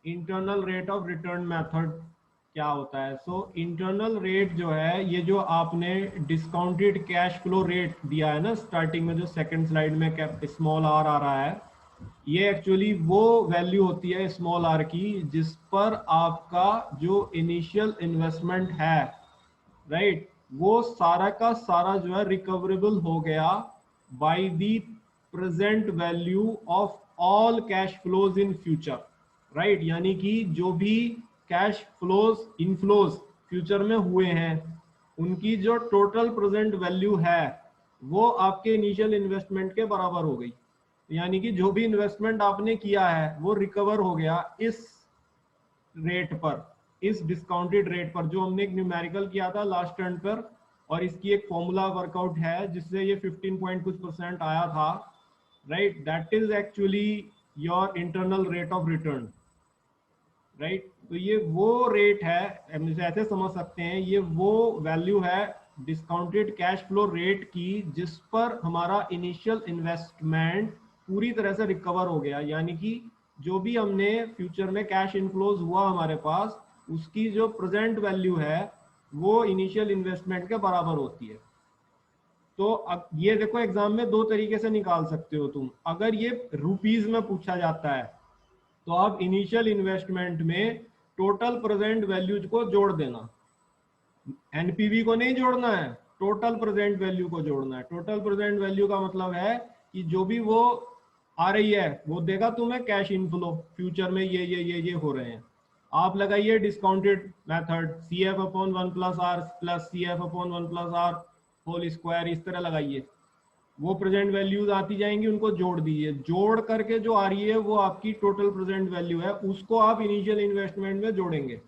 Internal rate of return method क्या होता है? सो इंटरनल रेट जो है, ये जो आपने डिस्काउंटेड कैश फ्लो रेट दिया है ना स्टार्टिंग में, जो सेकंड स्लाइड में स्मॉल आर आ रहा है, ये एक्चुअली वो वैल्यू होती है स्मॉल आर की जिस पर आपका जो इनिशियल इन्वेस्टमेंट है, राइट, वो सारा का सारा जो है रिकवरेबल हो गया by the present value of all cash flows in future, right. यानी कि जो भी कैश फ्लोज इनफ्लोज फ्यूचर में हुए हैं, उनकी जो टोटल प्रेजेंट वैल्यू है वो आपके इनिशियल इन्वेस्टमेंट के बराबर हो गई। यानी कि जो भी इन्वेस्टमेंट आपने किया है वो रिकवर हो गया इस रेट पर, इस डिस्काउंटेड रेट पर, जो हमने एक न्यूमेरिकल किया था लास्ट टर्न पर, और इसकी एक फॉर्मूला वर्कआउट है जिससे ये 15 पॉइंट कुछ परसेंट आया था, right. That is actually your internal rate of return, right. तो ये वो रेट है, हम इसे ऐसे समझ सकते हैं, ये वो वैल्यू है डिस्काउंटेड कैश फ्लो रेट की जिस पर हमारा इनिशियल इन्वेस्टमेंट पूरी तरह से रिकवर हो गया। यानी कि जो भी हमने फ्यूचर में कैश इनफ्लोज हुआ हमारे पास, उसकी जो प्रेजेंट वैल्यू है वो इनिशियल इन्वेस्टमेंट के बराबर होती है। तो अब ये देखो, एग्जाम में दो तरीके से निकाल सकते हो तुम। अगर ये रुपीज में पूछा जाता है तो आप इनिशियल इन्वेस्टमेंट में टोटल प्रेजेंट वैल्यूज को जोड़ देना, एनपीवी को नहीं जोड़ना है, टोटल प्रेजेंट वैल्यू को जोड़ना है। टोटल प्रेजेंट वैल्यू का मतलब है कि जो भी वो आ रही है वो देगा तुम्हें कैश इनफ्लो, फ्यूचर में ये हो रहे हैं। आप लगाइए discounted method, C F upon one plus R plus C F upon one plus R whole square, इस तरह लगाइए। वो प्रेजेंट वैल्यूज आती जाएंगी, उनको जोड़ दीजिए, जोड़ करके जो आ रही है वो आपकी टोटल प्रेजेंट वैल्यू है, उसको आप इनिशियल इन्वेस्टमेंट में जोड़ेंगे।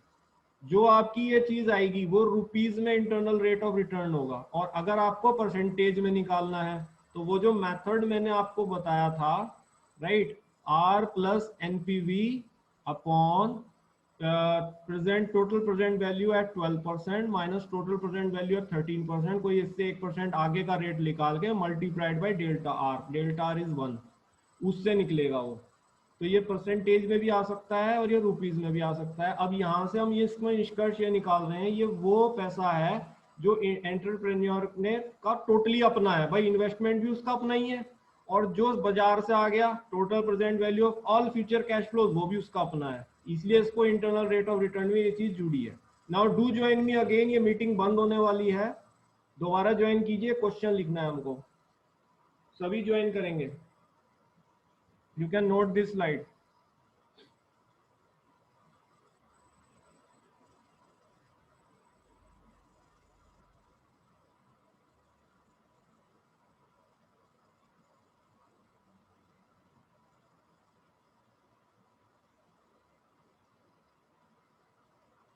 जो आपकी ये चीज आएगी वो रुपीज में इंटरनल रेट ऑफ रिटर्न होगा। और अगर आपको परसेंटेज में निकालना है तो वो जो मेथड मैंने आपको बताया था, right, R plus NPV upon present total present value at 12% minus total present value at 13%, कोई इससे 1% आगे का रेट निकाल के multiplied by delta R is 1, उससे निकलेगा वो। तो ये परसेंटेज में भी आ सकता है और ये रुपीज में भी आ सकता है। अब यहाँ से हम ये इसमें निष्कर्ष ये निकाल रहे हैं, ये वो पैसा है जो एंटरप्रेन्योर ने का टोटली अपना है, भाई इन्वेस्टमेंट भी उसका अपना ही है, और जो बाजार से आ गया total present value of all future cash flows वो भी उसका अपना है। इसलिए इसको इंटरनल रेट ऑफ रिटर्न में ये चीज जुड़ी है। Now do join me again, ये मीटिंग बंद होने वाली है, दोबारा ज्वाइन कीजिए, क्वेश्चन लिखना है हमको, सभी ज्वाइन करेंगे। You can note this slide.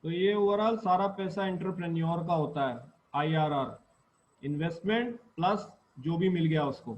तो ये ओवरऑल सारा पैसा एंटरप्रेन्योर का होता है, आईआरआर, इन्वेस्टमेंट प्लस जो भी मिल गया उसको।